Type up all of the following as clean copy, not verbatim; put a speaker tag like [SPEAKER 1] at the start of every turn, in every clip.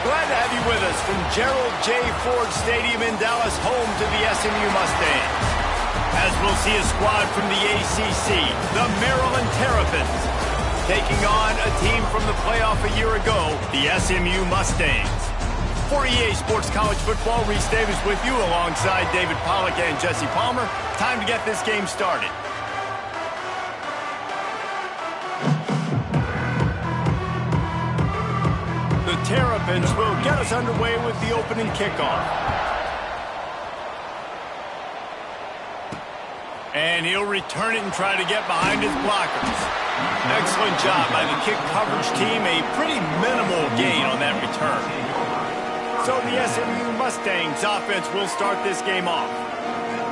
[SPEAKER 1] Glad to have you with us from Gerald J. Ford Stadium in Dallas, home to the SMU Mustangs. As we'll see a squad from the ACC, the Maryland Terrapins, taking on a team from the playoff a year ago, the SMU Mustangs. For EA Sports College Football, Reese Davis with you alongside David Pollack and Jesse Palmer. Time to get this game started. The Terrapins will get us underway with the opening kickoff. And he'll return it and try to get behind his blockers. Excellent job by the kick coverage team. A pretty minimal gain on that return. So the SMU Mustangs offense will start this game off.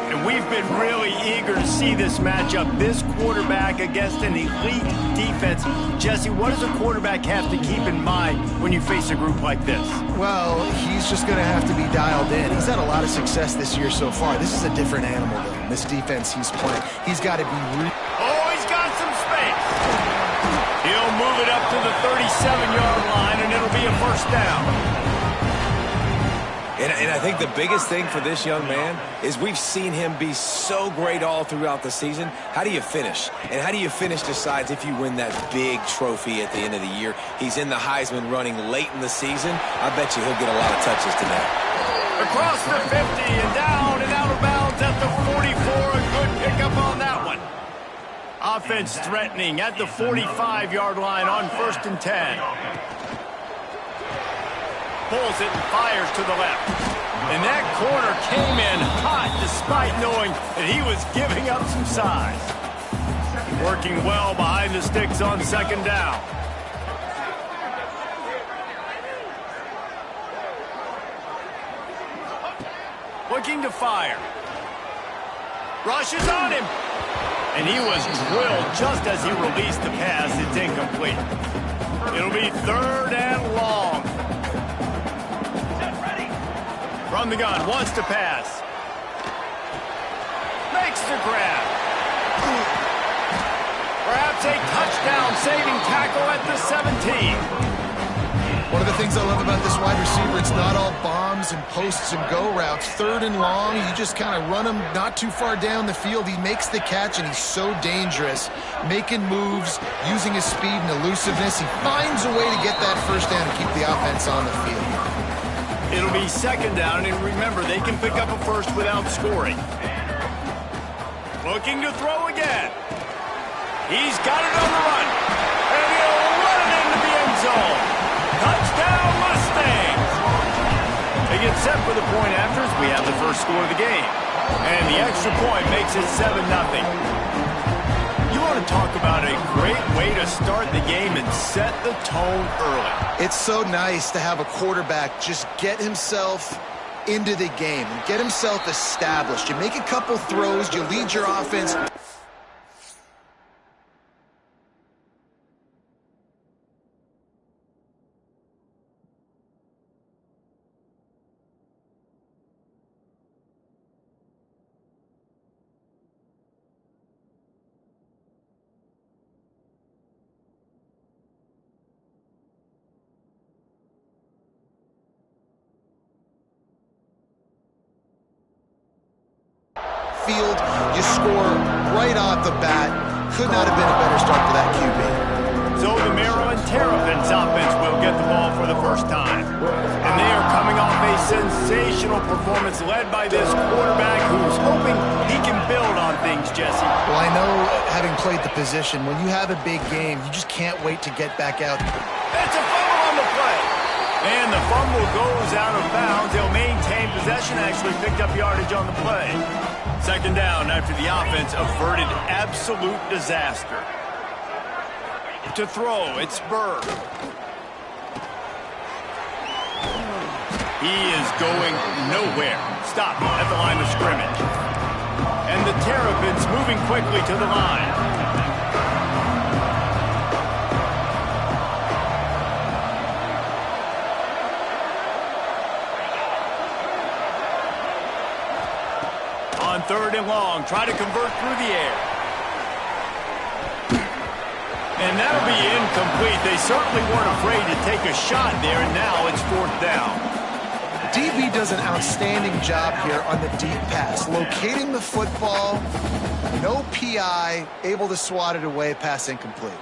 [SPEAKER 1] And we've been really eager to see this matchup, this quarterback against an elite defense. Jesse, what does a quarterback have to keep in mind when you face a group like this?
[SPEAKER 2] Well, he's just going to have to be dialed in. He's had a lot of success this year so far. This is a different animal, though. This defense he's playing, he's got to be...
[SPEAKER 1] Oh, he's got some space. He'll move it up to the 37-yard line, and it'll be a first down.
[SPEAKER 3] And I think the biggest thing for this young man is we've seen him be so great all throughout the season. How do you finish? And how do you finish decides if you win that big trophy at the end of the year. He's in the Heisman running late in the season. I bet you he'll get a lot of touches today.
[SPEAKER 1] Across the 50 and down and out of bounds at the 44. A good pickup on that one. Offense threatening at the 45-yard line on 1st and 10. Pulls it and fires to the left. And that corner came in hot despite knowing that he was giving up some size. Working well behind the sticks on 2nd down. Looking to fire. Rushes on him. And he was drilled just as he released the pass. It's incomplete. It'll be 3rd and long. From the gun, wants to pass. Makes the grab. Perhaps a touchdown-saving tackle at the 17.
[SPEAKER 2] One of the things I love about this wide receiver, it's not all bombs and posts and go routes. 3rd and long, you just kind of run him not too far down the field. He makes the catch, and he's so dangerous, making moves, using his speed and elusiveness. He finds a way to get that first down and keep the offense on the field.
[SPEAKER 1] It'll be 2nd down, and remember, they can pick up a first without scoring. Looking to throw again. He's got it on the run, and he'll run it into the end zone. Touchdown, Mustangs! They get set for the point after as we have the first score of the game. And the extra point makes it 7-0. You want to talk about a great way to start the game and set the tone early.
[SPEAKER 2] It's so nice to have a quarterback just get himself into the game and get himself established. You make a couple throws, you lead your offense. Field, you score right off the bat. Could not have been a better start for that QB.
[SPEAKER 1] So the Maryland Terrapins offense will get the ball for the first time. And they are coming off a sensational performance led by this quarterback who's hoping he can build on things, Jesse.
[SPEAKER 2] Well, I know, having played the position, when you have a big game, you just can't wait to get back out.
[SPEAKER 1] That's a fumble on the play. And the fumble goes out of bounds. They'll maintain possession, actually picked up yardage on the play. 2nd down after the offense averted absolute disaster. To throw, it's Burr. He is going nowhere. Stop at the line of scrimmage. And the Terrapins moving quickly to the line. On 3rd and long, try to convert through the air. And that'll be incomplete. They certainly weren't afraid to take a shot there, and now it's 4th down.
[SPEAKER 2] DB does an outstanding job here on the deep pass, locating the football, no PI, able to swat it away, pass incomplete.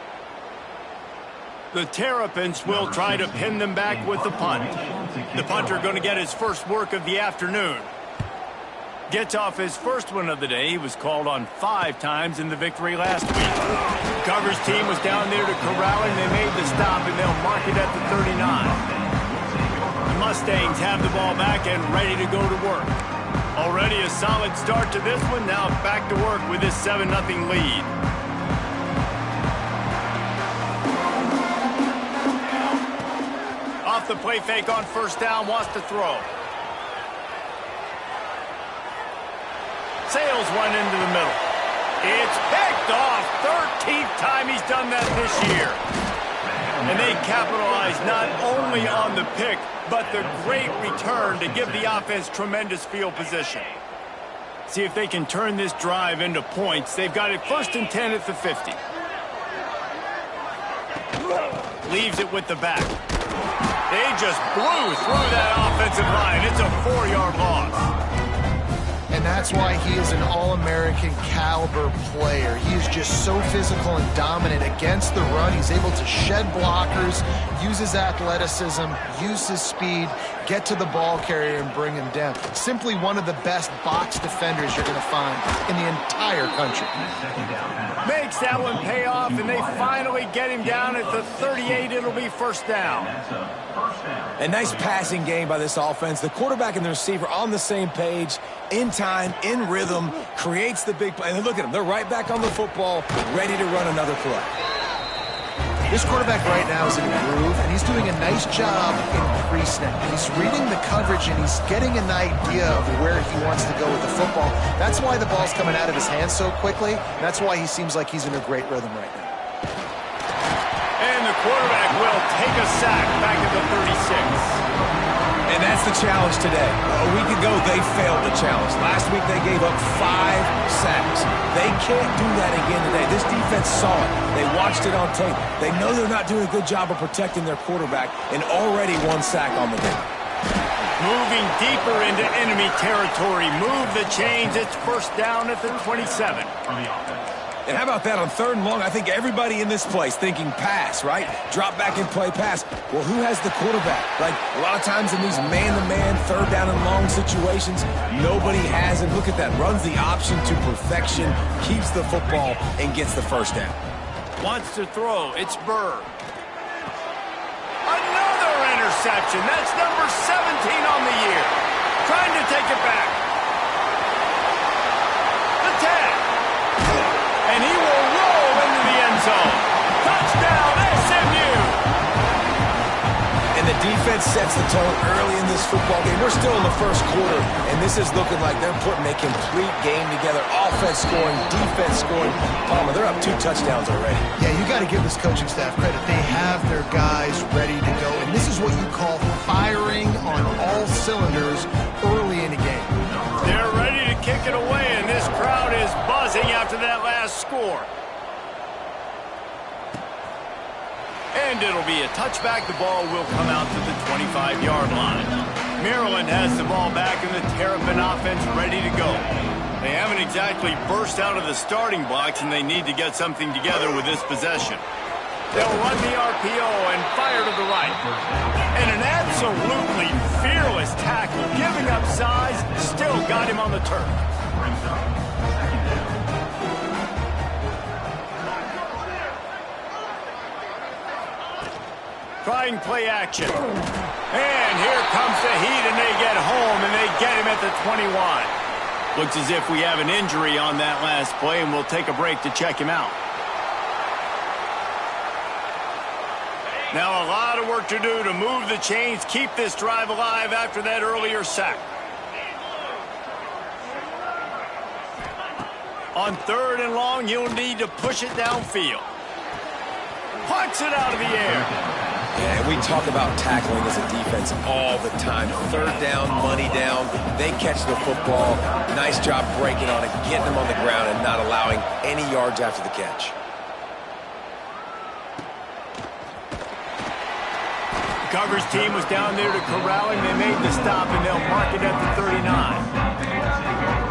[SPEAKER 1] The Terrapins will try to pin them back with the punt. The punter going to get his first work of the afternoon. Gets off his first one of the day. He was called on 5 times in the victory last week. Coverage team was down there to corral him. They made the stop, and they'll mark it at the 39. The Mustangs have the ball back and ready to go to work. Already a solid start to this one. Now back to work with this 7-0 lead. Off the play fake on 1st down, wants to throw. Sails one into the middle. It's picked off. 13th time he's done that this year. And they capitalize not only on the pick, but the great return to give the offense tremendous field position. See if they can turn this drive into points. They've got it 1st and 10 at the 50. Leaves it with the back. They just blew through that offensive line. It's a 4-yard loss.
[SPEAKER 2] And that's why he is an All-American caliber player. He is just so physical and dominant against the run. He's able to shed blockers, use his athleticism, use his speed, get to the ball carrier and bring him down. Simply one of the best box defenders you're going to find in the entire country.
[SPEAKER 1] Makes that one pay off, and they finally get him down at the 38. It'll be 1st down.
[SPEAKER 3] A nice passing game by this offense. The quarterback and the receiver on the same page, in time, in rhythm, creates the big play. And look at them. They're right back on the football, ready to run another play.
[SPEAKER 2] This quarterback right now is in a groove, and he's doing a nice job in pre-snap. He's reading the coverage, and he's getting an idea of where he wants to go with the football. That's why the ball's coming out of his hands so quickly. That's why he seems like he's in a great rhythm right now.
[SPEAKER 1] And the quarterback will take a sack back at the 36.
[SPEAKER 3] And that's the challenge today. A week ago, they failed the challenge. Last week, they gave up 5 sacks. They can't do that again today. This defense saw it. They watched it on tape. They know they're not doing a good job of protecting their quarterback, and already 1 sack on the day.
[SPEAKER 1] Moving deeper into enemy territory. Move the chains. It's 1st down at the 27.
[SPEAKER 3] And how about that on 3rd and long? I think everybody in this place thinking pass, right? Drop back and play pass. Well, who has the quarterback? Like, a lot of times in these man-to-man, 3rd down and long situations, nobody has it. Look at that. Runs the option to perfection, keeps the football, and gets the 1st down.
[SPEAKER 1] Wants to throw. It's Burr. Another interception. That's number 17 on the year. Trying to take it back. The tag. And he will roll into the end zone. Touchdown, SMU!
[SPEAKER 3] And the defense sets the tone early in this football game. We're still in the 1st quarter, and this is looking like they're putting a complete game together. Offense scoring, defense scoring. Palmer, they're up 2 touchdowns already.
[SPEAKER 2] Yeah, you got to give this coaching staff credit. They have their guys ready to go, and this is what you call firing on all cylinders early in a game.
[SPEAKER 1] They're ready to kick it away, and this crowd is buzzing after that last score. And it'll be a touchback. The ball will come out to the 25-yard line. Maryland has the ball back, and the Terrapin offense ready to go. They haven't exactly burst out of the starting blocks, and they need to get something together with this possession. They'll run the RPO and fire to the right. And an absolutely fearless tackle, giving up size, still got him on the turf. Trying play action. And here comes the heat, and they get home, and they get him at the 21. Looks as if we have an injury on that last play, and we'll take a break to check him out. Now a lot of work to do to move the chains, keep this drive alive after that earlier sack. On 3rd and long, you'll need to push it downfield. Punts it out of the air.
[SPEAKER 3] Yeah, and we talk about tackling as a defense all the time. 3rd down, money down. They catch the football. Nice job breaking on it, getting them on the ground, and not allowing any yards after the catch.
[SPEAKER 1] coverage team was down there to corral him. They made the stop, and they'll mark it at the 39.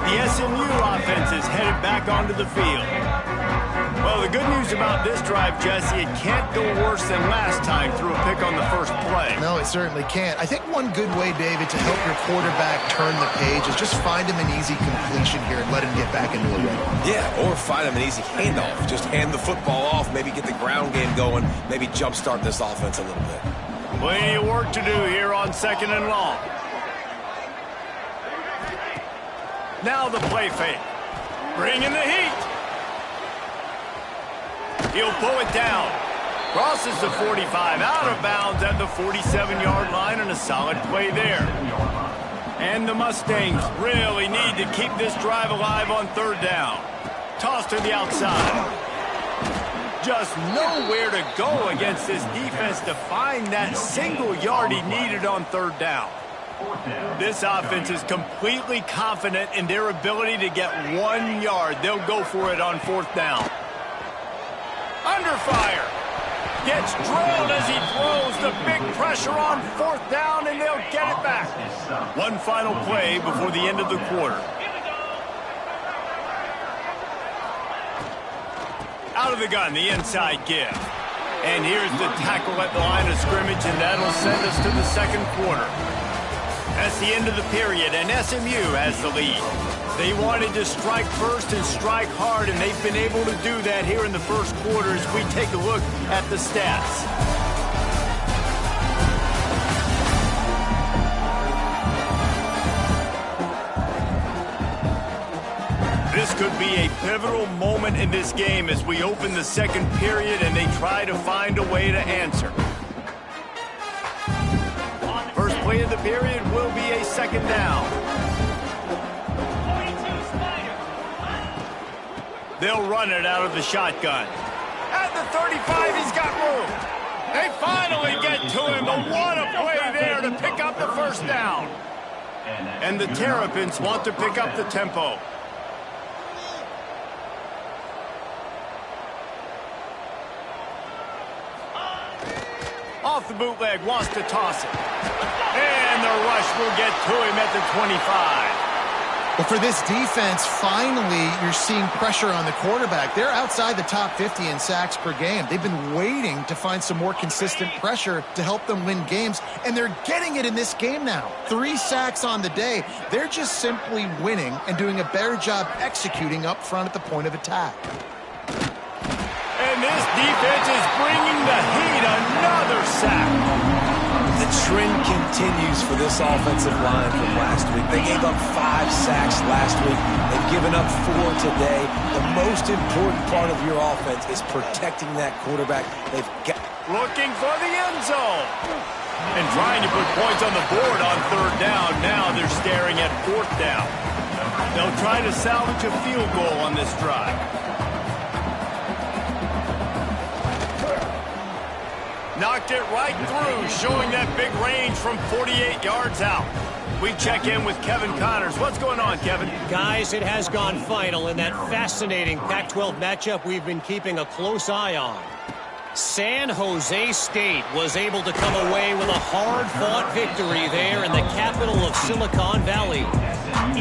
[SPEAKER 1] The SMU offense is headed back onto the field. Well, the good news about this drive, Jesse, it can't go worse than last time through a pick on the first play.
[SPEAKER 2] No, it certainly can't. I think one good way, David, to help your quarterback turn the page is just find him an easy completion here and let him get back into a rhythm.
[SPEAKER 3] Yeah, or find him an easy handoff. Just hand the football off, maybe get the ground game going, maybe jumpstart this offense a little bit.
[SPEAKER 1] Plenty of work to do here on 2nd and long. Now the play fake. Bringing the heat. He'll pull it down. Crosses the 45, out of bounds at the 47-yard line, and a solid play there. And the Mustangs really need to keep this drive alive on 3rd down. Toss to the outside. Just nowhere to go against this defense to find that single yard he needed on 3rd down. This offense is completely confident in their ability to get 1 yard. They'll go for it on 4th down. Under fire. Gets drilled as he throws. The big pressure on 4th down, and they'll get it back. One final play before the end of the quarter. Out of the gun, the inside give. And here's the tackle at the line of scrimmage, and that'll send us to the 2nd quarter. That's the end of the period, and SMU has the lead. They wanted to strike first and strike hard, and they've been able to do that here in the 1st quarter as we take a look at the stats. This could be a pivotal moment in this game as we open the 2nd period and they try to find a way to answer. First play of the period will be a 2nd down. They'll run it out of the shotgun. At the 35, he's got room. They finally get to him, but what a play there to pick up the 1st down. And the Terrapins want to pick up the tempo. Off the bootleg, wants to toss it. And the rush will get to him at the 25.
[SPEAKER 2] Well, for this defense, finally, you're seeing pressure on the quarterback. They're outside the top 50 in sacks per game. They've been waiting to find some more consistent pressure to help them win games, and they're getting it in this game now. 3 sacks on the day. They're just simply winning and doing a better job executing up front at the point of attack.
[SPEAKER 1] And this defense is bringing the heat. Another sack.
[SPEAKER 3] The trend continues for this offensive line from last week. They gave up 5 sacks last week. They've given up 4 today. The most important part of your offense is protecting that quarterback. They've got
[SPEAKER 1] looking for the end zone. And trying to put points on the board on 3rd down. Now they're staring at 4th down. They'll try to salvage a field goal on this drive. Knocked it right through, showing that big range from 48 yards out. We check in with Kevin Connors. What's going on, Kevin?
[SPEAKER 4] Guys, it has gone final in that fascinating Pac-12 matchup we've been keeping a close eye on. San Jose State was able to come away with a hard-fought victory there in the capital of Silicon Valley.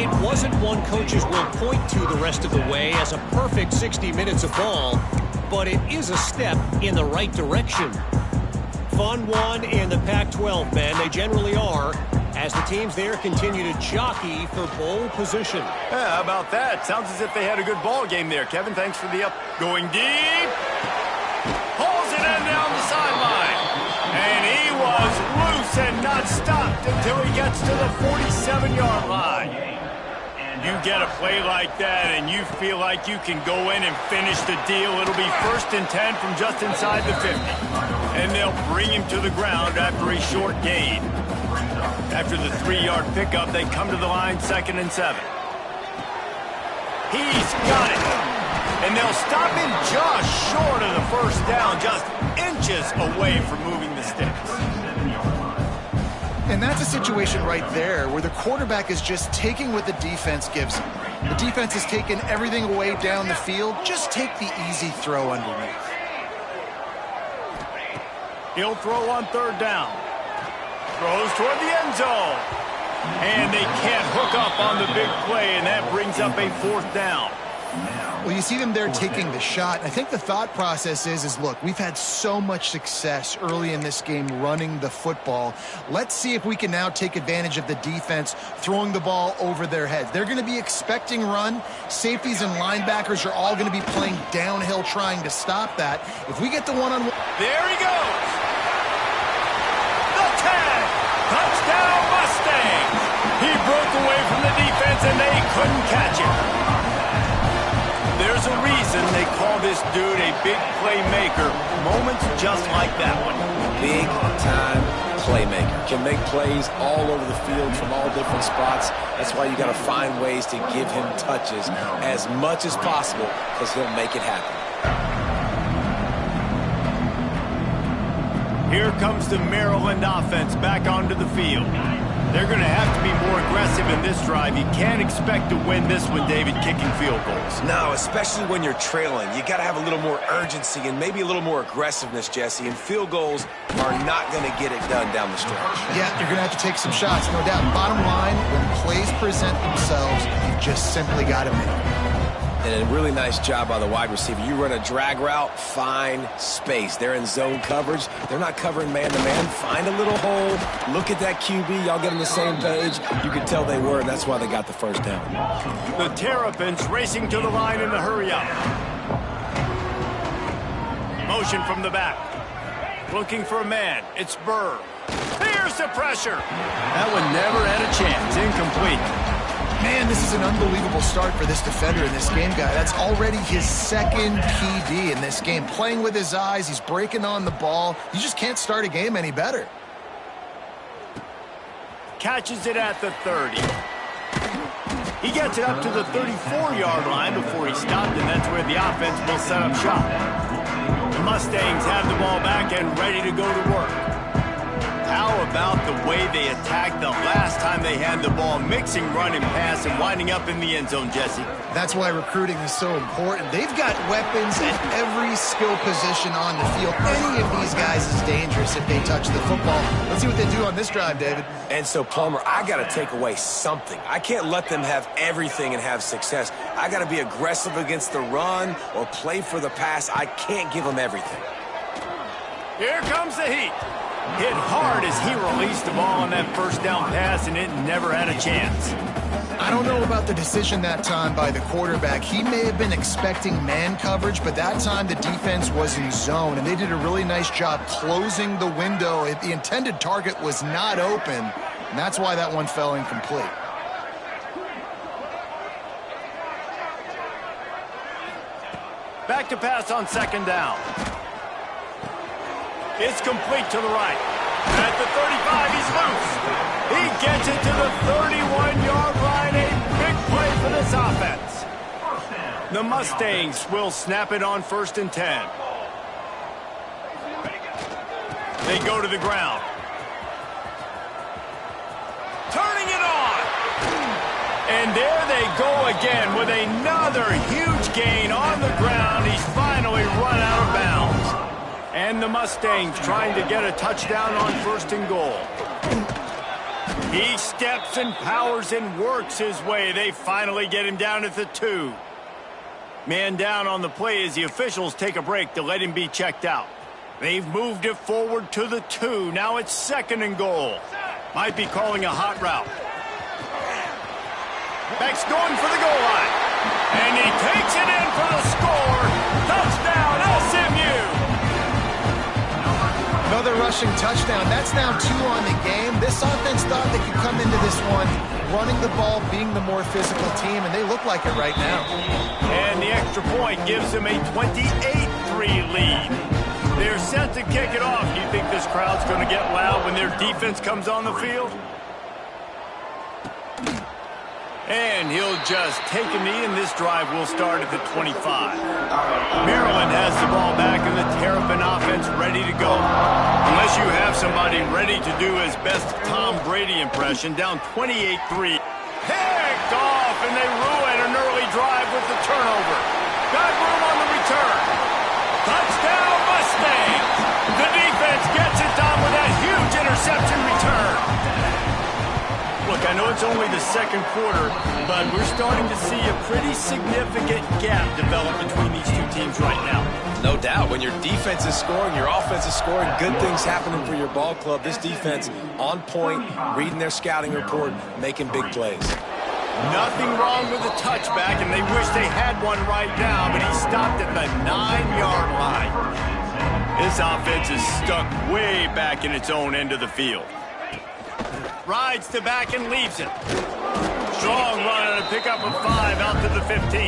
[SPEAKER 4] It wasn't one coaches will point to the rest of the way as a perfect 60 minutes of ball, but it is a step in the right direction. Fun one in the Pac-12, man. They generally are, as the teams there continue to jockey for bowl position.
[SPEAKER 1] Yeah, how about that? Sounds as if they had a good ball game there. Kevin, thanks for the up. Going deep. Pulls it in down the sideline. And he was loose and not stopped until he gets to the 47-yard line. You get a play like that and you feel like you can go in and finish the deal. It'll be 1st and 10 from just inside the 50. And they'll bring him to the ground after a short gain. After the 3-yard pickup, they come to the line 2nd and 7. He's got it. And they'll stop him just short of the 1st down, just inches away from moving the sticks.
[SPEAKER 2] And that's a situation right there where the quarterback is just taking what the defense gives him. The defense has taken everything away down the field. Just take the easy throw underneath.
[SPEAKER 1] He'll throw on 3rd down. Throws toward the end zone. And they can't hook up on the big play, and that brings up a 4th down.
[SPEAKER 2] Well, you see them there taking the shot. I think the thought process is look, we've had so much success early in this game running the football. Let's see if we can now take advantage of the defense throwing the ball over their heads. They're going to be expecting run. Safeties and linebackers are all going to be playing downhill trying to stop that. If we get the one-on-one...
[SPEAKER 1] There he goes. The tag. Touchdown Mustangs. He broke away from the defense, and they couldn't catch him. There's a reason they call this dude a big playmaker. Moments just like that one.
[SPEAKER 3] Big-time playmaker. Can make plays all over the field from all different spots. That's why you got to find ways to give him touches as much as possible, because he'll make it happen.
[SPEAKER 1] Here comes the Maryland offense back onto the field. They're going to have to be more aggressive in this drive. You can't expect to win this one, David, kicking field goals.
[SPEAKER 3] No, especially when you're trailing. You got to have a little more urgency and maybe a little more aggressiveness, Jesse. And field goals are not going to get it done down the stretch.
[SPEAKER 2] Yeah, you're going to have to take some shots, no doubt. Bottom line, when plays present themselves, you just simply got to make them.
[SPEAKER 3] And a really nice job by the wide receiver. You run a drag route, find space. They're in zone coverage. They're not covering man-to-man. Find a little hole. Look at that QB. Y'all get on the same page. You can tell they were, and that's why they got the 1st down.
[SPEAKER 1] The Terrapins racing to the line in the hurry-up. Motion from the back. Looking for a man. It's Burr. Here's the pressure. That one never had a chance. Incomplete.
[SPEAKER 2] Man, this is an unbelievable start for this defender in this game, guy. That's already his 2nd PD in this game. Playing with his eyes, he's breaking on the ball. You just can't start a game any better.
[SPEAKER 1] Catches it at the 30. He gets it up to the 34-yard line before he stopped, and that's where the offense will set up shop. The Mustangs have the ball back and ready to go to work. How about the way they attacked the last time they had the ball, mixing run and pass and winding up in the end zone, Jesse?
[SPEAKER 2] That's why recruiting is so important. They've got weapons at every skill position on the field. Any of these guys is dangerous if they touch the football. Let's see what they do on this drive, David.
[SPEAKER 3] And so, Palmer, I got to take away something. I can't let them have everything and have success. I got to be aggressive against the run or play for the pass. I can't give them everything.
[SPEAKER 1] Here comes the heat. Hit hard as he released the ball on that 1st down pass, and it never had a chance.
[SPEAKER 2] I don't know about the decision that time by the quarterback. He may have been expecting man coverage, but that time the defense was in zone, and they did a really nice job closing the window. The intended target was not open, and that's why that one fell incomplete.
[SPEAKER 1] Back to pass on 2nd down. It's complete to the right. At the 35, he's loose. He gets it to the 31-yard line. A big play for this offense. The Mustangs will snap it on 1st and 10. They go to the ground. Turning it on. And there they go again with another huge gain on the ground. He's finally run out of bounds. And the Mustangs trying to get a touchdown on 1st and goal. He steps and powers and works his way. They finally get him down at the 2. Man down on the play as the officials take a break to let him be checked out. They've moved it forward to the 2. Now it's 2nd and goal. Might be calling a hot route. Beck's going for the goal line. And he takes it in for the score. Touchdown, SMU.
[SPEAKER 2] Another rushing touchdown. That's now 2 on the game. This offense thought they could come into this one running the ball, being the more physical team, and they look like it right now.
[SPEAKER 1] And the extra point gives them a 28-3 lead. They're set to kick it off. Do you think this crowd's going to get loud when their defense comes on the field? And he'll just take a knee, and this drive will start at the 25. Maryland has the ball back, and the Terrapin offense ready to go. Unless you have somebody ready to do his best Tom Brady impression, down 28-3. Picked off, and they ruin an early drive with the turnover. Got room on the return. Touchdown, Mustangs! The defense gets it done with that huge interception return. I know it's only the second quarter, but we're starting to see a pretty significant gap develop between these two teams right now.
[SPEAKER 3] No doubt. When your defense is scoring, your offense is scoring, good things happening for your ball club. This defense on point, reading their scouting report, making big plays.
[SPEAKER 1] Nothing wrong with the touchback, and they wish they had one right now, but he stopped at the 9-yard line. This offense is stuck way back in its own end of the field. Rides to back and leaves it. Strong run and a pickup of 5 out to the 15.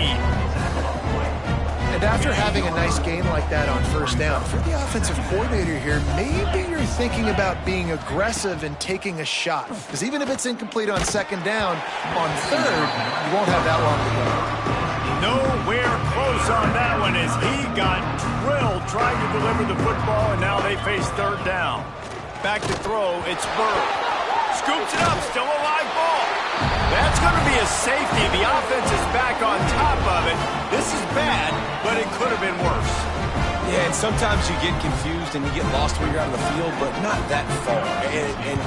[SPEAKER 2] And after having a nice game like that on first down, for the offensive coordinator here, maybe you're thinking about being aggressive and taking a shot. Because even if it's incomplete on second down, on third, you won't have that long to go.
[SPEAKER 1] Nowhere close on that one as he got drilled trying to deliver the football, and now they face third down. Back to throw, it's Bird. Scoops it up, still a live ball. That's going to be a safety. The offense is back on top of it. This is bad, but it could have been worse.
[SPEAKER 3] Yeah, and sometimes you get confused and you get lost when you're out of the field, but not that far. And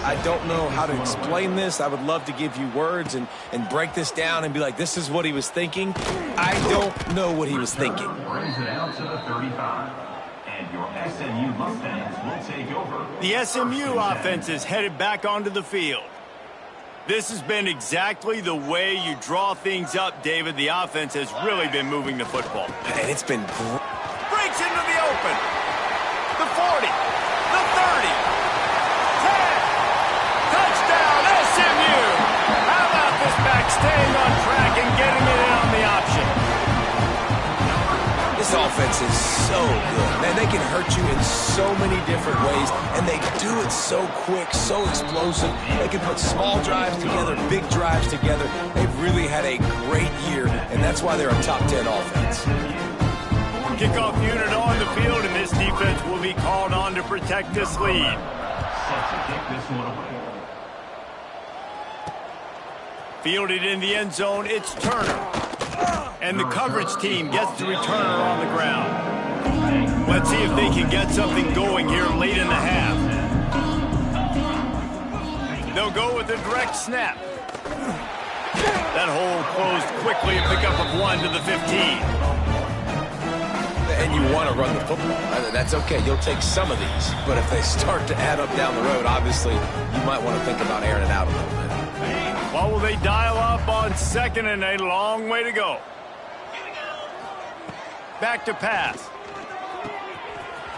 [SPEAKER 3] I don't know how to explain this. I would love to give you words and break this down and be like, this is what he was thinking. I don't know what he was thinking.
[SPEAKER 5] Brings it out to the 35. And your SMU Mustangs will take over.
[SPEAKER 1] The SMU offense is headed back onto the field. This has been exactly the way you draw things up, David. The offense has really been moving the football.
[SPEAKER 3] And it's been great.
[SPEAKER 1] Breaks into the open. The 40. The 30. 10. Touchdown, SMU. How about this back staying on track and getting it in on the option?
[SPEAKER 3] This offense is so good. Man, they can hurt you in so many different ways, and they do it so quick, so explosive. They can put small drives together, big drives together. They've really had a great year, and that's why they're a top 10 offense.
[SPEAKER 1] Kickoff unit on the field, and this defense will be called on to protect this lead.
[SPEAKER 5] Set to kick this one away.
[SPEAKER 1] Fielded in the end zone, it's Turner. And the coverage team gets the returner on the ground. Let's see if they can get something going here late in the half. They'll go with a direct snap. That hole closed quickly, a pickup of 1 to the 15.
[SPEAKER 3] And you want to run the football. That's okay. You'll take some of these. But if they start to add up down the road, obviously, you might want to think about airing it out a little bit.
[SPEAKER 1] What will they dial up on second and a long way to go? Back to pass.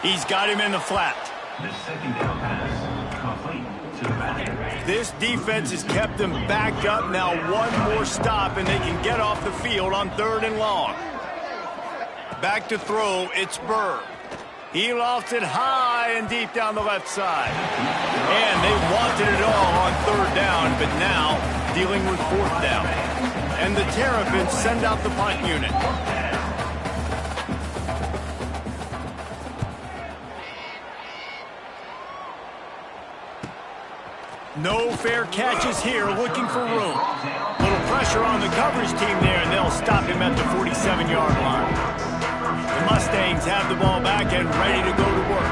[SPEAKER 1] He's got him in the flat.
[SPEAKER 5] The second down pass complete to the back.
[SPEAKER 1] This defense has kept them back up. Now one more stop and they can get off the field on third and long. Back to throw, it's Burr. He lofts it high and deep down the left side. And they wanted it all on third down, but now dealing with fourth down. And the Terrapins send out the punt unit. No fair catches here, looking for room. Little pressure on the coverage team there, and they'll stop him at the 47-yard line. The Mustangs have the ball back and ready to go to work.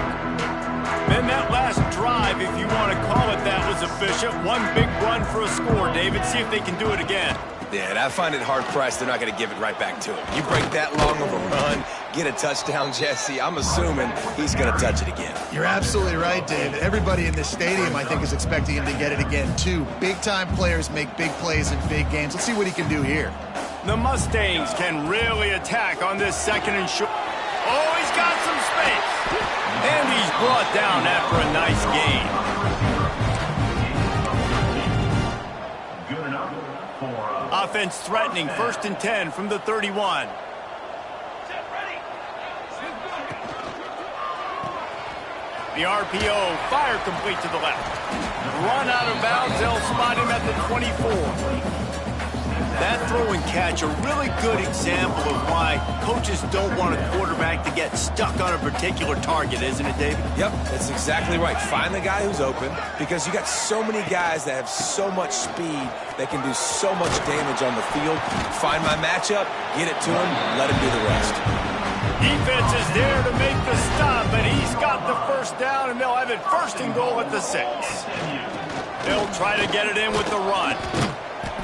[SPEAKER 1] Then that last drive, if you want to call it that, was efficient. One big run for a score, David. See if they can do it again.
[SPEAKER 3] Yeah, and I find it hard-pressed they're not going to give it right back to him. You break that long of a run, get a touchdown, Jesse, I'm assuming he's going to touch it again.
[SPEAKER 2] You're absolutely right, David. Everybody in this stadium, I think, is expecting him to get it again, too. Big-time players make big plays in big games. Let's see what he can do here.
[SPEAKER 1] The Mustangs can really attack on this second and short. Oh, he's got some space. And he's brought down after a nice gain.
[SPEAKER 5] Good enough for
[SPEAKER 1] offense threatening, 1st and 10 from the 31. The RPO, fire complete to the left. Run out of bounds, they'll spot him at the 24. That throw and catch, a really good example of why coaches don't want a quarterback to get stuck on a particular target, isn't it, David?
[SPEAKER 3] Yep, that's exactly right. Find the guy who's open, because you got so many guys that have so much speed that can do so much damage on the field. Find my matchup, get it to him, let him do the rest.
[SPEAKER 1] Defense is there to make the stop, but he's got the first down, and they'll have it 1st and goal at the 6. They'll try to get it in with the run.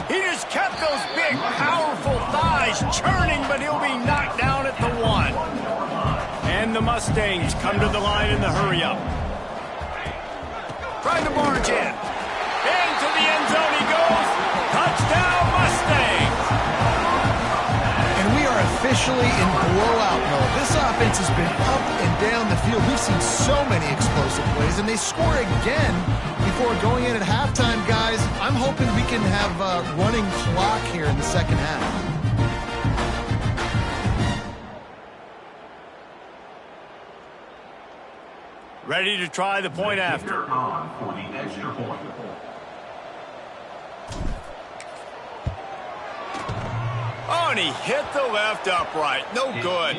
[SPEAKER 1] He just kept those big, powerful thighs churning, but he'll be knocked down at the 1. And the Mustangs come to the line in the hurry-up. Trying to barge in. Into the end zone he goes. Touchdown, Mustangs!
[SPEAKER 2] And we are officially in blowout mode. This offense has been up and down the field. We've seen so many explosive plays, and they score again before going in at halftime, guys. I'm hoping we can have a running clock here in the second half.
[SPEAKER 1] Ready to try the point after.
[SPEAKER 5] On for the extra point.
[SPEAKER 1] Oh, and he hit the left upright. No good.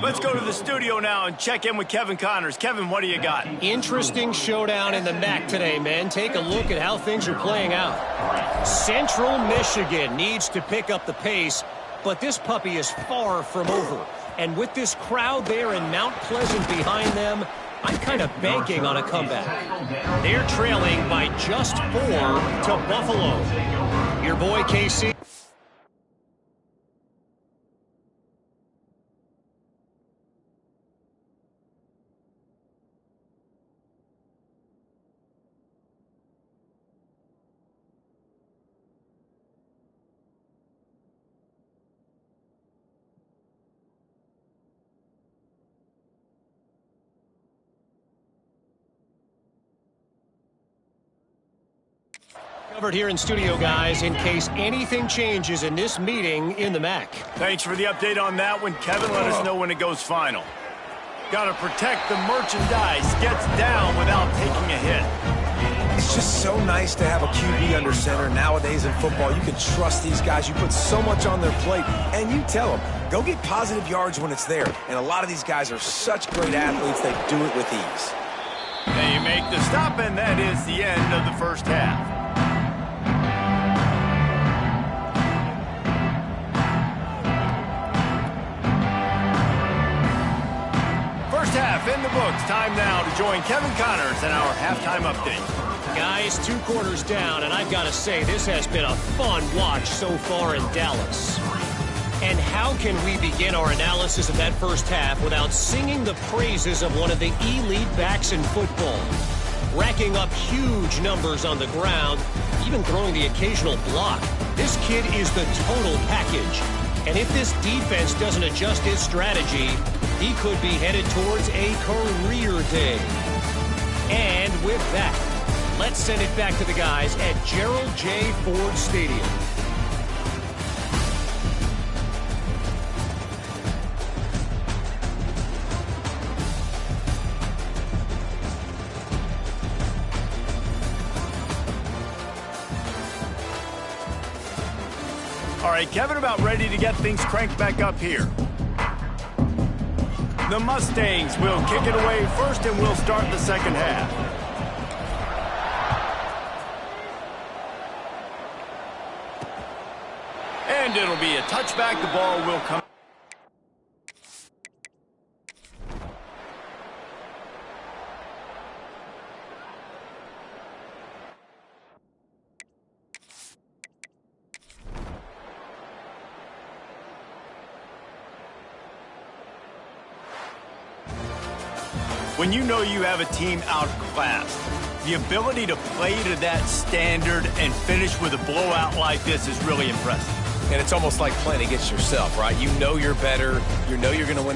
[SPEAKER 1] Let's go to the studio now and check in with Kevin Connors. Kevin, what do you got?
[SPEAKER 4] Interesting showdown in the MAC today, men. Take a look at how things are playing out. Central Michigan needs to pick up the pace, but this puppy is far from over. And with this crowd there in Mount Pleasant behind them, I'm kind of banking on a comeback. They're trailing by just 4 to Buffalo. Your boy, KC. Covered here in studio, guys, in case anything changes in this meeting in the MAC.
[SPEAKER 1] Thanks for the update on that one, Kevin. Let us know when it goes final. Got to protect the merchandise. Gets down without taking a hit.
[SPEAKER 3] It's just so nice to have a QB under center. Nowadays in football, you can trust these guys. You put so much on their plate, and you tell them, go get positive yards when it's there. And a lot of these guys are such great athletes, they do it with ease.
[SPEAKER 1] They make the stop, and that is the end of the first half. Half in the books. Time now to join Kevin Connors in our halftime update.
[SPEAKER 4] Guys, 2 quarters down, and I've got to say, this has been a fun watch so far in Dallas. And how can we begin our analysis of that first half without singing the praises of one of the elite backs in football? Racking up huge numbers on the ground, even throwing the occasional block. This kid is the total package. And if this defense doesn't adjust its strategy, he could be headed towards a career day. And with that, let's send it back to the guys at Gerald J. Ford Stadium.
[SPEAKER 1] All right, Kevin, about ready to get things cranked back up here. The Mustangs will kick it away first, and we'll start the second half. And it'll be a touchback. The ball will come. When you know you have a team outclassed, the ability to play to that standard and finish with a blowout like this is really impressive.
[SPEAKER 3] And it's almost like playing against yourself, right? You know you're better. You know you're going to win.